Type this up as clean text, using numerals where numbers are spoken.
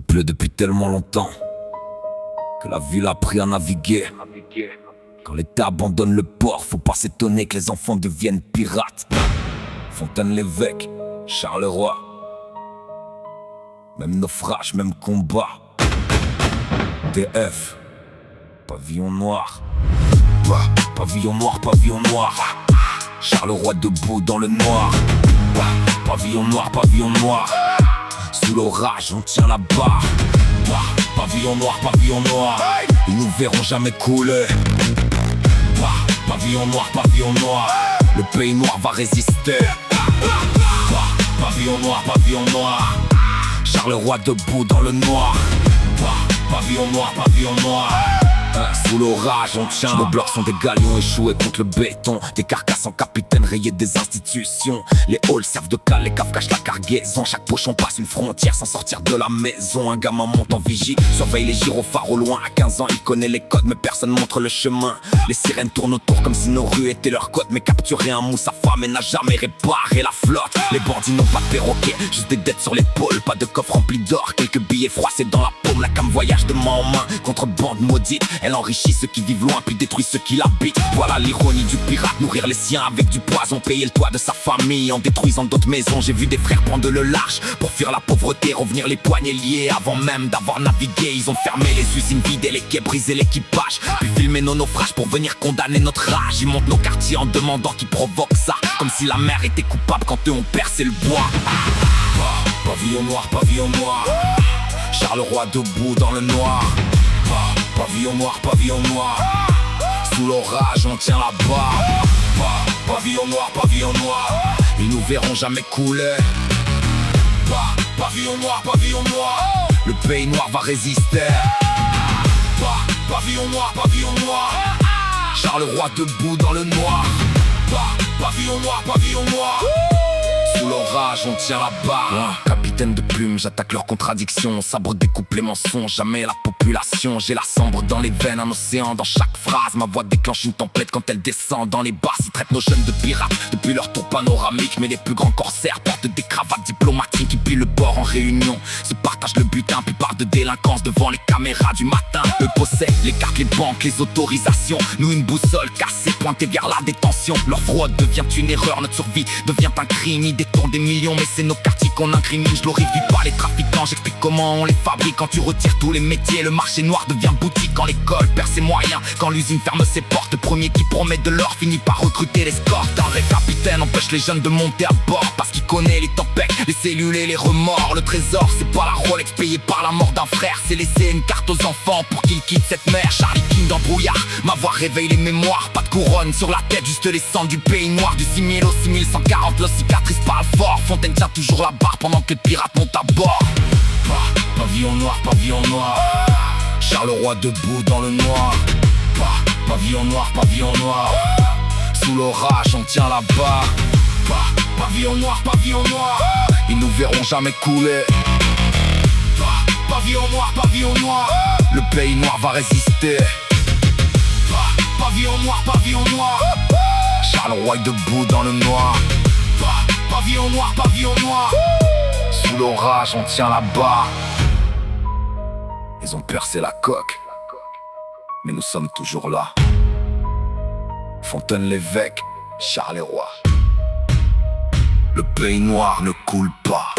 pleut depuis tellement longtemps que la ville a appris à naviguer. Quand l'État abandonne le port, faut pas s'étonner que les enfants deviennent pirates. Fontaine-l'Évêque, Charleroi, même naufrage, même combat. TF, pavillon noir. Pavillon noir, pavillon noir. Charleroi debout dans le noir. Pavillon noir, pavillon noir. Sous l'orage, on tient la barre. Pavillon noir, pavillon noir. Ils nous verront jamais couler. Pavillon noir, pavillon noir. Le pays noir va résister. Pavillon noir, pavillon noir. Charleroi debout dans le noir. Pavillon noir, pavillon noir. Sous l'orage on tient. Nos blocs sont des galions échoués contre le béton. Des carcasses en capitaine rayées des institutions. Les halls servent de cale, les caves cachent la cargaison. Chaque pochon passe une frontière sans sortir de la maison. Un gamin monte en vigie, surveille les gyrophares au loin. À 15 ans il connaît les codes mais personne montre le chemin. Les sirènes tournent autour comme si nos rues étaient leurs côtes. Mais capturer un mousse à femme et n'a jamais réparé la flotte. Les bandits n'ont pas de perroquet, juste des dettes sur l'épaule. Pas de coffre rempli d'or, quelques billets froissés dans la paume. La cam voyage de main en main, contrebande maudite. Elle enrichit ceux qui vivent loin puis détruit ceux qui l'habitent. Voilà l'ironie du pirate, nourrir les siens avec du poison. Payer le toit de sa famille en détruisant d'autres maisons. J'ai vu des frères prendre le large pour fuir la pauvreté, revenir les poignets liés. Avant même d'avoir navigué, ils ont fermé les usines, vidé les quais, brisé l'équipage. Puis filmé nos naufrages pour venir condamner notre rage. Ils montent nos quartiers en demandant qui provoque ça, comme si la mer était coupable quand eux ont percé le bois. Pavillon noir, pavillon noir. Charleroi debout dans le noir. Pavillon noir, pavillon noir. Sous l'orage on tient la barre. Pavillon noir, pavillon noir. Ils nous verront jamais couler. Pavillon noir, pavillon noir. Le pays noir va résister. Pavillon noir, pavillon noir. Charleroi debout dans le noir. Pavillon noir, pavillon noir. Sous l'orage on tient la barre. Capitaine de plume, j'attaque leurs contradictions. Sabre découpe les mensonges, jamais la population. J'ai la cendre dans les veines, un océan dans chaque phrase. Ma voix déclenche une tempête quand elle descend dans les basses. Ils traitent nos jeunes de pirates depuis leur tour panoramique. Mais les plus grands corsaires portent des cravates diplomatiques. Qui pillent le bord en réunion, se partagent le butin, puis partent de délinquance devant les caméras du matin. Eux possèdent les cartes, les banques, les autorisations. Nous une boussole cassée, pointée vers la détention. Leur fraude devient une erreur, notre survie devient un crime. Ils détournent des millions, mais c'est nos quartiers qu'on incrimine. Je glorifie pas les trafiquants, j'explique comment on les fabrique. Quand tu retires tous les métiers, le marché noir devient boutique. Quand l'école perd ses moyens, quand l'usine ferme ses portes, le premier qui promet de l'or finit par recruter l'escorte. Un vrai capitaine empêche les jeunes de monter à bord parce qu'il connaît les tempêtes, les cellules et les remords. Le trésor c'est pas la Rolex payée par la mort d'un frère, c'est laisser une carte aux enfants pour qu'ils quittent cette mer. Charlie King dans brouillard, ma voix réveille les mémoires. Pas de couronne sur la tête, juste les sangs du pays noir. Du 6000 au 6140, la cicatrice parle fort. Fontaine tient toujours la barre pendant que le pirate monte à bord. Pavillon noir, pavillon noir. Charleroi debout dans le noir. Pavillon noir, pavillon noir. Sous l'orage on tient la barre. Pavillon noir, pavillon noir. Ils nous verront jamais couler. Pavillon noir, pavillon noir. Le pays noir va résister. Pavillon noir, pavillon noir. Charleroi debout dans le noir. Pavillon noir, pavillon noir. Sous l'orage on tient la barre. Ils ont percé la coque, mais nous sommes toujours là. Fontaine-l'Évêque, Charleroi. Le pays noir ne coule pas.